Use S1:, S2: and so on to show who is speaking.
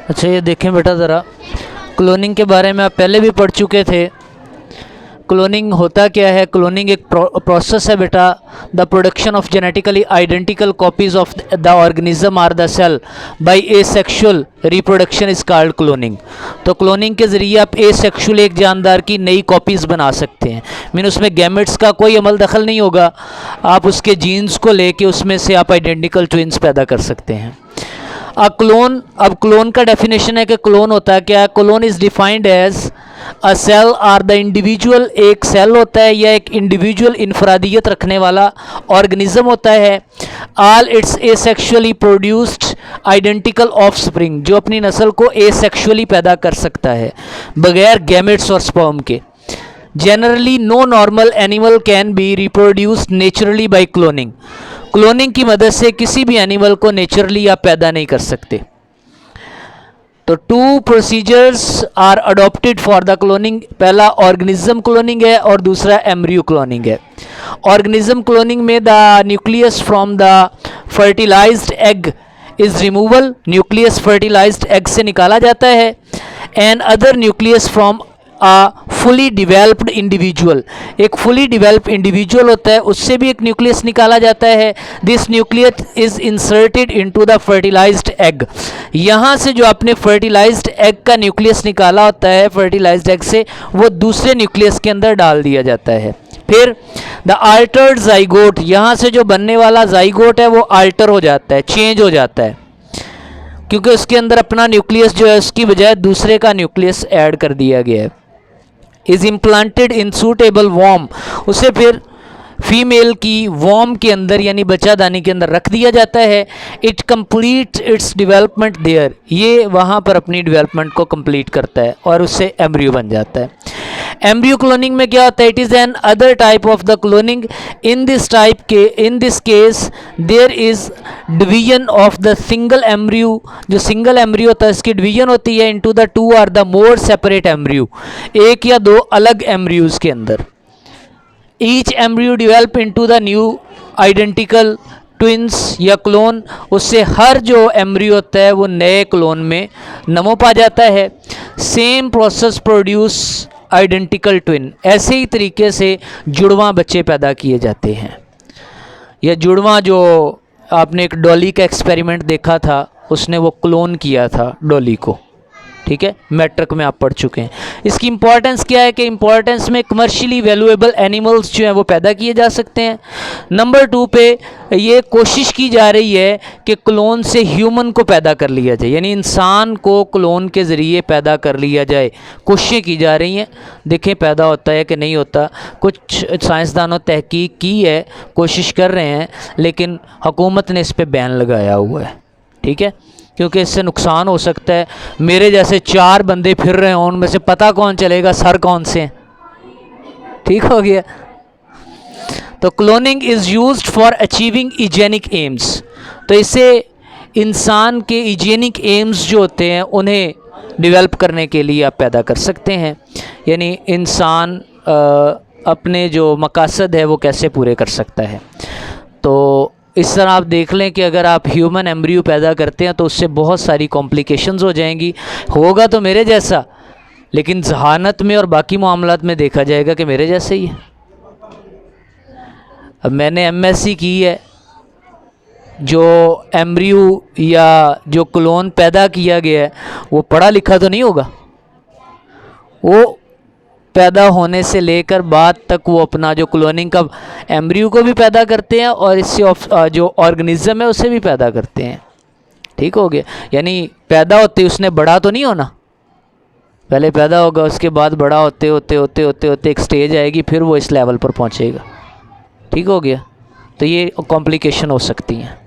S1: अच्छा ये देखें बेटा ज़रा, क्लोनिंग के बारे में आप पहले भी पढ़ चुके थे। क्लोनिंग होता क्या है? क्लोनिंग एक प्रोसेस है बेटा, the production of genetically identical copies of the organism or the cell by asexual reproduction is called cloning. तो क्लोनिंग के ज़रिए आप एसेक्सुअल एक जानदार की नई कॉपीज़ बना सकते हैं। मीन उसमें गैमेट्स का कोई अमल दखल नहीं होगा, आप उसके जीन्स को लेके उसमें से आप आइडेंटिकल ट्विंस पैदा कर सकते हैं। क्लोन, अब क्लोन का डेफिनेशन है कि क्लोन होता है क्या? Clone is defined as a cell or the individual, एक सेल होता है या एक इंडिविजुअल इनफरादियत रखने वाला ऑर्गेनिज्म होता है। All it's asexually produced identical offspring, जो अपनी नस्ल को एसेक्सुअली पैदा कर सकता है बगैर गैमेट्स और स्पर्म के। Generally no normal animal can be reproduced naturally by cloning. Cloning की मदद से किसी भी एनिमल को नेचुरली आप पैदा नहीं कर सकते। तो two procedures are adopted for the cloning, पहला ऑर्गेनिज्म क्लोनिंग है और दूसरा एम्ब्रियो क्लोनिंग है। ऑर्गेनिज्म क्लोनिंग में the nucleus from the fertilised egg is removal, nucleus fertilised egg से निकाला जाता है। And other nucleus from fully developed individual, एक फुली डिवेल्प इंडिविजुअल होता है उससे भी एक न्यूक्लियस निकाला जाता है। This nucleus is inserted into the fertilised egg, यहाँ से जो आपने फर्टिलाइज्ड एग का न्यूक्लियस निकाला होता है फर्टिलाइज्ड एग से, वो दूसरे न्यूक्लियस के अंदर डाल दिया जाता है। फिर द अल्टर्ड जाइगोट, यहाँ से जो बनने वाला जाइगोट है वो अल्टर हो जाता है, चेंज हो जाता है, क्योंकि उसके अंदर अपना न्यूक्लियस जो है उसकी बजाय दूसरे का न्यूक्लियस ऐड कर दिया गया है। इज इम्प्लांटेड इन सूटेबल वॉर्म, उसे फिर फीमेल की वॉर्म के अंदर यानी बच्चादानी के अंदर रख दिया जाता है। It complete its development there, ये वहाँ पर अपनी डेवलपमेंट को कंप्लीट करता है और उससे एम्ब्रियो बन जाता है। एम्ब्रियो क्लोनिंग में क्या होता है? It is an other type of the cloning. In this case there is division of the single embryo, जो सिंगल एम्ब्रियो होता है इसकी डिवीजन होती है into the two or the more separate embryo, एक या दो अलग एम्ब्रियोज के अंदर। Each embryo develop into the new identical twins या क्लोन, उससे हर जो एम्ब्रियो होता है वो नए क्लोन में नमो पा जाता है। Same process produce identical twin, ऐसे ही तरीके से जुड़वां बच्चे पैदा किए जाते हैं। या जुड़वां, जो आपने एक डॉली का एक्सपेरिमेंट देखा था, उसने वो क्लोन किया था डॉली को, ठीक है, मैट्रिक में आप पढ़ चुके हैं। इसकी इंपॉर्टेंस क्या है कि इंपॉर्टेंस में कमर्शियली वैल्यूएबल एनिमल्स जो हैं वो पैदा किए जा सकते हैं। नंबर 2 पे ये कोशिश की जा रही है कि क्लोन से ह्यूमन को पैदा कर लिया जाए, यानी इंसान को क्लोन के ज़रिए पैदा कर लिया जाए, कोशिशें की जा रही हैं। देखें पैदा होता है कि नहीं होता, कुछ साइंसदानों तहकीक की है, कोशिश कर रहे हैं, लेकिन हुकूमत ने इस पर बैन लगाया हुआ है, ठीक है, क्योंकि इससे नुकसान हो सकता है। मेरे जैसे 4 बंदे फिर रहे हों, उनमें से पता कौन चलेगा सर कौन से हैं, ठीक हो गया। तो cloning is used for achieving eugenic aims, तो इससे इंसान के इजेनिक एम्स जो होते हैं उन्हें डेवलप करने के लिए आप पैदा कर सकते हैं, यानी इंसान अपने जो मकासद है वो कैसे पूरे कर सकता है। तो इस तरह आप देख लें कि अगर आप ह्यूमन एम्ब्रियो पैदा करते हैं तो उससे बहुत सारी कॉम्प्लिकेशंस हो जाएंगी। होगा तो मेरे जैसा, लेकिन जहानत में और बाकी मामलात में देखा जाएगा कि मेरे जैसे ही है। अब मैंने एमएससी की है, जो एम्ब्रियो या जो क्लोन पैदा किया गया है वो पढ़ा लिखा तो नहीं होगा, वो पैदा होने से लेकर बाद तक वो अपना जो क्लोनिंग का एम्ब्रियो को भी पैदा करते हैं और इससे जो ऑर्गेनिज्म है उसे भी पैदा करते हैं, ठीक हो गया। यानी पैदा होते उसने बड़ा तो नहीं होना, पहले पैदा होगा, उसके बाद बड़ा होते होते होते होते होते एक स्टेज आएगी, फिर वो इस लेवल पर पहुंचेगा, ठीक हो गया। तो ये कॉम्प्लिकेशन हो सकती हैं।